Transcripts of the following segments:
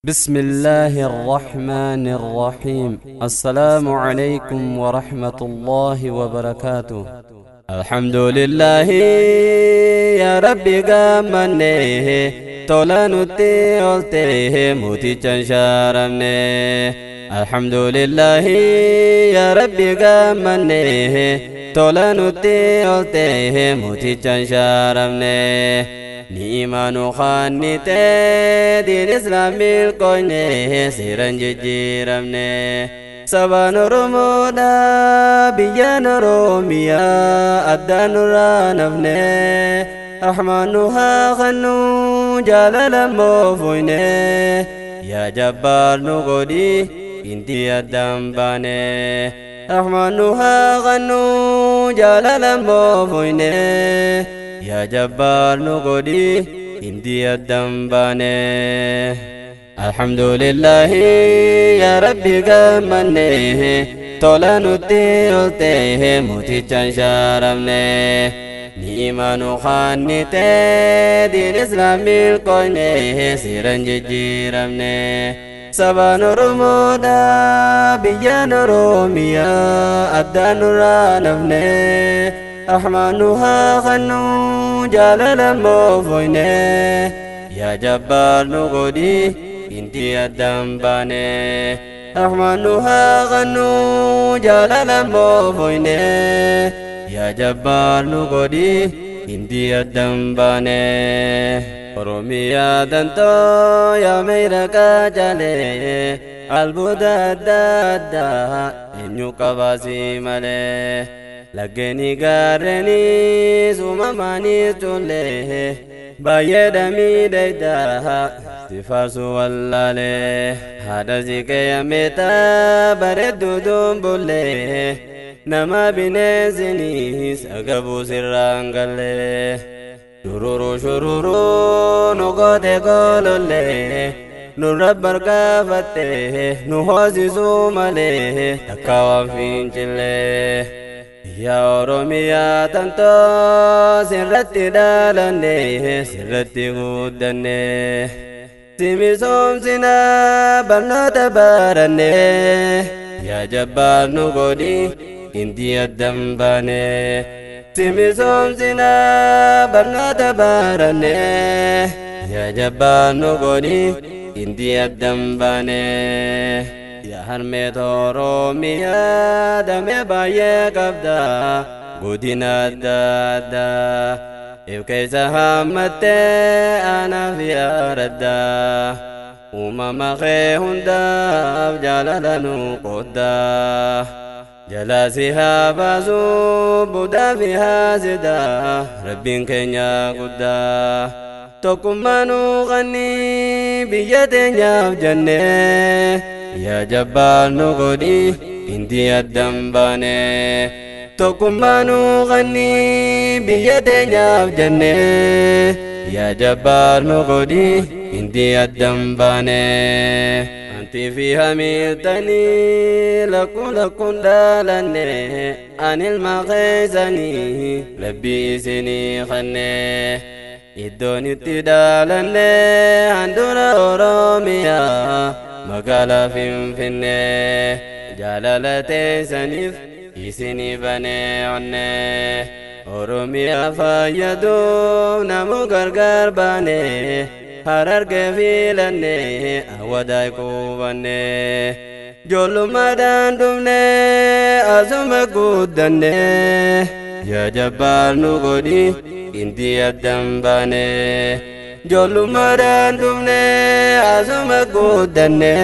بسم الله الرحمن الرحيم. السلام عليكم ورحمة الله وبركاته. الحمد لله يا ربي قامنه تولانوتي أولته موتي تنشارمنه. الحمد لله يا ربي قامنه تولانوتي أولته موتي تنشارمنه. نيمان خانته دين إسلام الكونه سيرن جيرمنه. سبان رمودا بيان روميا أدان رانفنه. رحمنها خنو جلال موفونه. يا جبار نغدي انتي الدنبانه. رحمنها خنو جلال موفونه. يا جبار نقدي اندي الدنبانه. الحمد لله يا ربي قامنه تولانوتي أولته موتي تنشارمنه. نيمان خانته دين إسلام الكونه سيرن جيرمنه. سبان رمودا بيان روميا أدان رانفنه. رحمنها خنو جلال موفونه. يا جبار نغدي انتي الدنبانه. رحمنها خنو جلال موفونه. يا جبار نغدي انتي الدنبانه. روميا دنتو يا ميركا جالي البودا دادا انيو كباسي مالي. لقني قارني سومماني توليه بايدمي ديداها تفارسو والله. هذا زيكي يميتا بردو دنبوليه نما بنزني سقبو سرانقليه. شرورو شرورو نقوتي قولوليه نربر كافتيه نحوزيزو مليه تكاوان فينجليه. يا روميا تنتو سرتي دالني سرتي غودني. سيمي سومسنا بنات بارني. يا جبار نغدي انتي الدنبانه. سيمي سومسنا بنات بارني. يا جبار نغدي انتي الدنبانه. يا هرمي روميا دمي بايه قبدا قدنا دادا. إبكيس همتي أنا في أردا. وماما خي هندا بجلالنو قدا. جلاسها بازو بودا فيها زدا. ربين كنيا قدا. توكمانو غني بيدين يا جنة. يا جبار نغدي انتي الدنبانه. توكمانو غني بيدين يا جنة. يا جبار نغدي انتي الدنبانه. انت فيها ميتني لكن دالني عن المغيزني لبي سني خني. إدوني تدالني عندنا روميا مقالا فينفني. جلالتي سنف إسني بني عني. أروميا فايدو نمو غرغر باني. هرر كفيلني أودايكو باني. جولو مدان دمني أزم قدني. يا جبار نغدي انتي الدنبانه. جولو مدان دمني أزم قدني.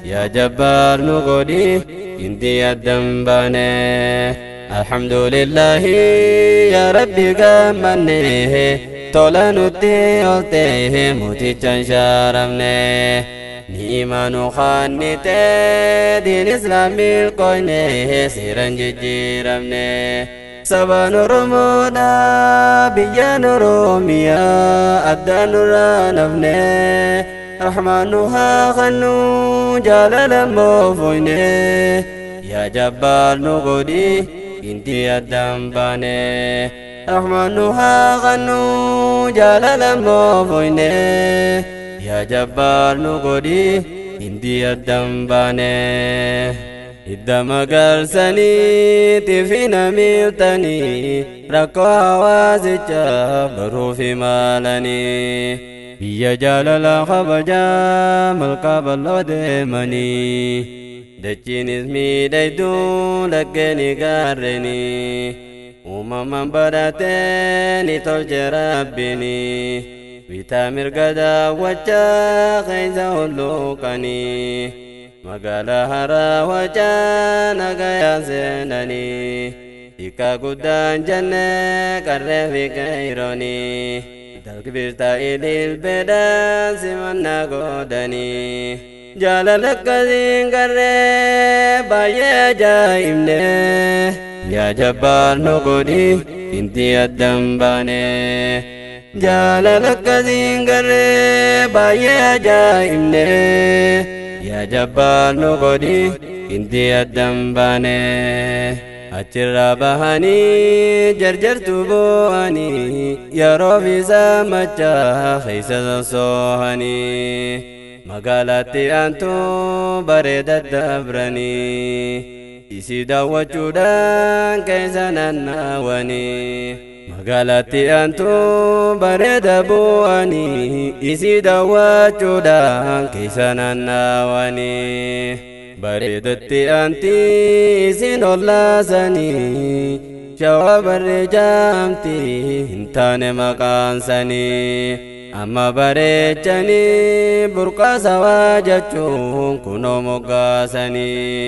يا جبار نغدي انتي الدنبانه. الحمد لله يا ربي قامنه تولانوتي أولته موتي تنشارمنه. نيمان خانته دين إسلام الكونه سيرن جيرمنه. سبان رمودا بيان روميا أدان رانفنه. رحمنها خنو جلال موفونه. يا جبار نغدي انتي الدنبانه. رحمنها خنو جلال موفونه. yaa jabbaar nu godhi hindi addan baane idda magarsaniitiif hin hamiiltanii rakkoo hawaasicha baruuf imaalanii biyya jaalala kabajaa malkaa bal'oo deemanii dachiinis miidhayduu laggeeni gaarreni uumamaan badhateeni tolche rabbini bitaa mirga daawwachaa keessa hulluuqanii magaalaa haraa wacaa nagayaan seenanii hiikaa guddaan jennee qarree fi qeeyroonii dalgibirtaa ililbeedhaan simannaa godhanii jaalala akkasiin garree baay'ee ajaa'ibne yaa jabbaar nu godhi hindi addan baane jaalala akkasiin garree baay'ee ajaa'ibne yaa jabbaar nu godhi hindi addan baane achirraa bahanii jarjartuu boo'anii yeroof isa machaa keessa sossoohanii magaalaatti aantuu bareeda dabranii isii daawwachuudhaan keessa naannawanii magaalaatti aantuu bareeda bu'anii isii daawwachuudhaan keessa naannawanii bareedatti aantii isin ollaasanii shawaa bareejaamtii hin taane maqaansanii amma bareechanii burqaasawaa jechuun kunoo moggaasanii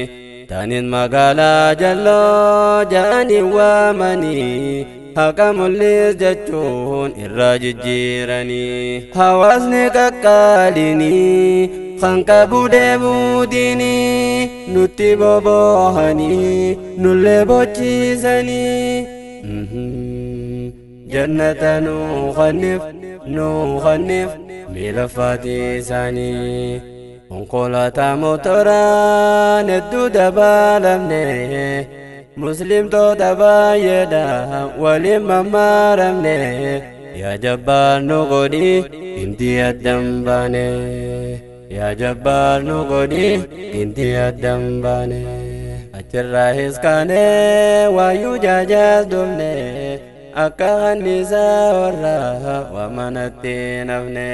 taanin magaalaa jalloo ja'anii waamanii haqa mul'is jechuun irraa jijjiiranii hawaasni qaqqaalinii kan qabu deemuudinii nutti boboohanii nullee bochiisanii jannata nuu khannif miila faatiisanii konkolaataa motoraan hedduu dabaalamne muslimtoota baay'eedha waliin mammaaramne yaa jabbaar nu godhi hindi addan baane yaa jabbaar nu godhi hindi addan baane achirraa hiskaane waayyuu jaajaas dhufne akka kanniisaa warra wamanatti nafne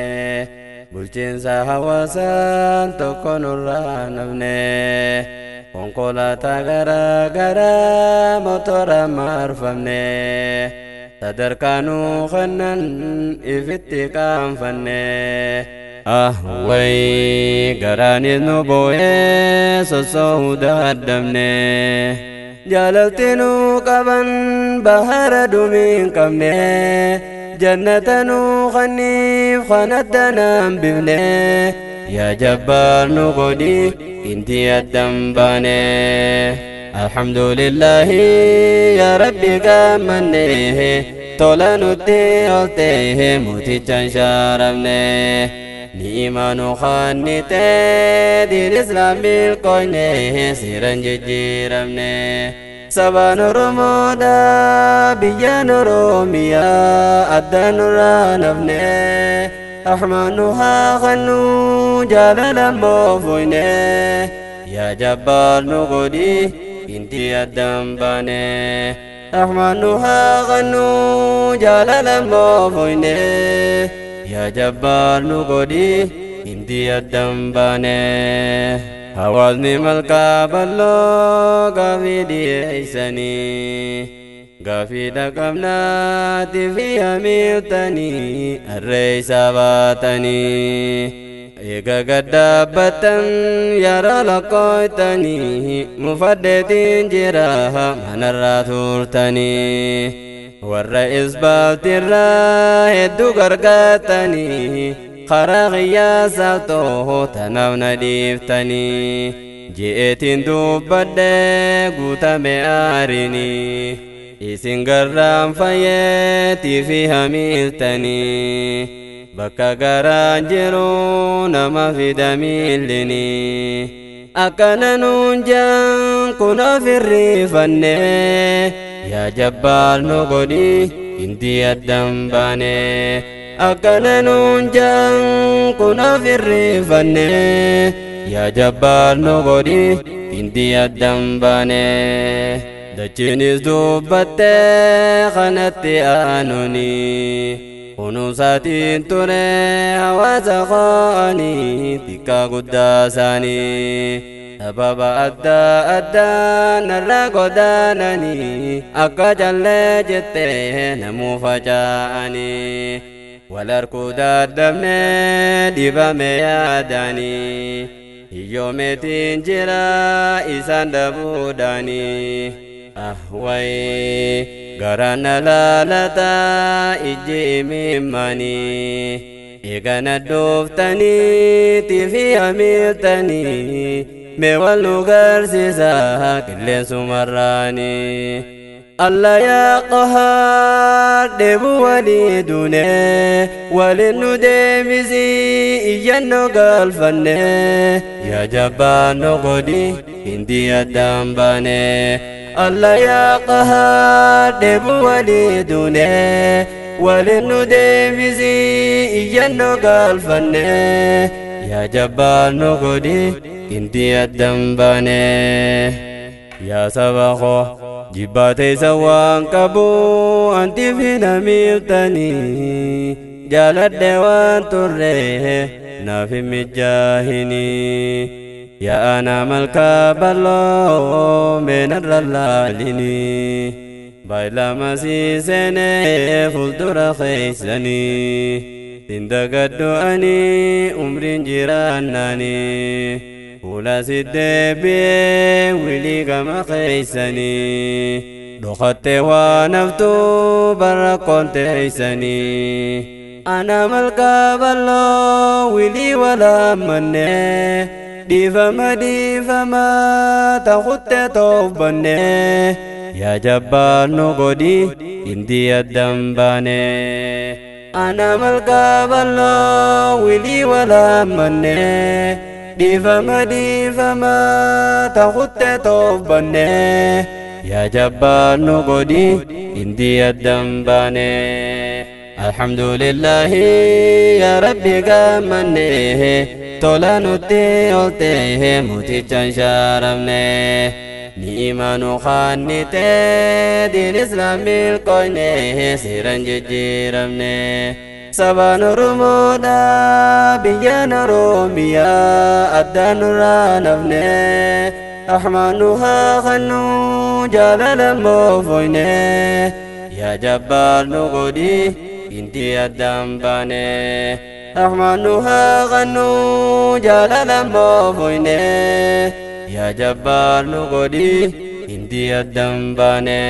bulchiinsa hawaasaan tokko nurraa nafne konkolaataa garaa garaa motora marfamne sadarkaanuu kannan ifitti qaanfanne way garaanis nu boo'ee sossoo'uu dadhabne jaalalti nu qaban bahara dhumiin qabne jannata nu kanniif kanaddanaan bifne yaa jabbaar nu godhi hindi addan baane alhamdulillahi yaa rabbi gaammanne tola nutti olte mootichaan shaaramne ni'imaa nu kannite diin islaamil qoyne siran jijjiiramne sabaan oromoodha biyyaan oromiyaa addaan nurraa nafne rahmaan nu haa kannu jaalala moofoyne yaa jabbaar nu godhi hindi addan baane rahmaan nu haa kannu jaalala moofoyne yaa jabbaar nu godhi hindi addan baane hawaasni malkaa bal'oo gaafii dhiyeeysanii gaafii dhaqabnaati fi hamiiltanii harree isaa baatanii eega gaddaabbattan yeroo lakkooytanii mufaddeetiin jira manarraa turtanii warra isbaaltirraa hedduu gargaartanii karaa qiyyaasa tanaaf na dhiiftanii je'eetiin dubbadhe guutame aarinii isin garraan fayyeetii fi hamiiltanii bakka garaan jiru nama fida miillinii akkana nuun jaan kun ofirriifanne yaa jabbaar nu godhi hindi addan baane akkana nuun jaan kun ofirrifanne yaa jabbaan nu godhi indi addan baane dachiinis dubbatte kanatti aanuni kunuunsaatiin ture hawaasa qo'anii xiqqaa guddaa isaanii sababa adda addaa narra godaananii akka jallee jettee namuu faca'anii wal arguu dadhabne dhibame yaadanii hiyyoomeetiin jira isaan dhabuudhaanii ahwayi garaan na laalata ijji imimmanii eegana dhooftanii tiifi hamiiltanii mee wal nu garsiisa qilleensumarraanii Allah yaa qahaar deebu walii duune waliin nu deebisi iyyannoo galfanne yaa jabbaan nu godhi indi addaan baane Allah yaa qahaar deebu walii duune waliin nu deebisi iyyannoo galfanne yaa jabbaan nu godhi indi addaan baane yaa saba koo jibbaate isa waan qabu anti fi namiiltanii jaaladhe waan turre naaf hin mijaahini yaa ana malkaa bal'oo meenarra laalini baay'ilama siiseene fuuldura keeysanii tindagaddu ani umriin jiraannanii Ula siddeebi'ee wilii gama keeysanii dhokatte waan haftu barrakkoon teeysanii ana malkaa bal'oo wilii walaammanne dhiifama takutte toofbanne yaa jabbaan nu godhi indi addaan baane ana malkaa bal'oo wilii walaammanne dhiifama takutte toofbanne yaa jabbaan nu godhi indi addaan baane alhamdulillahi yaa rabbi gammanne tola nutti olte mutichaan shaaramne ni'ima nu kaannite diin islaamil qoyne seeran jijjiiramne sabaan oromoodha biyyaan oromiyaa addaan nurraa nafne rahmaan nu haa kannu jaalala moofoyne yaa jabbaan nu godhi indi addaan baane rahmaan nu haa kannu jaalala moofoyne yaa jabbaan nu godhi indi addaan baane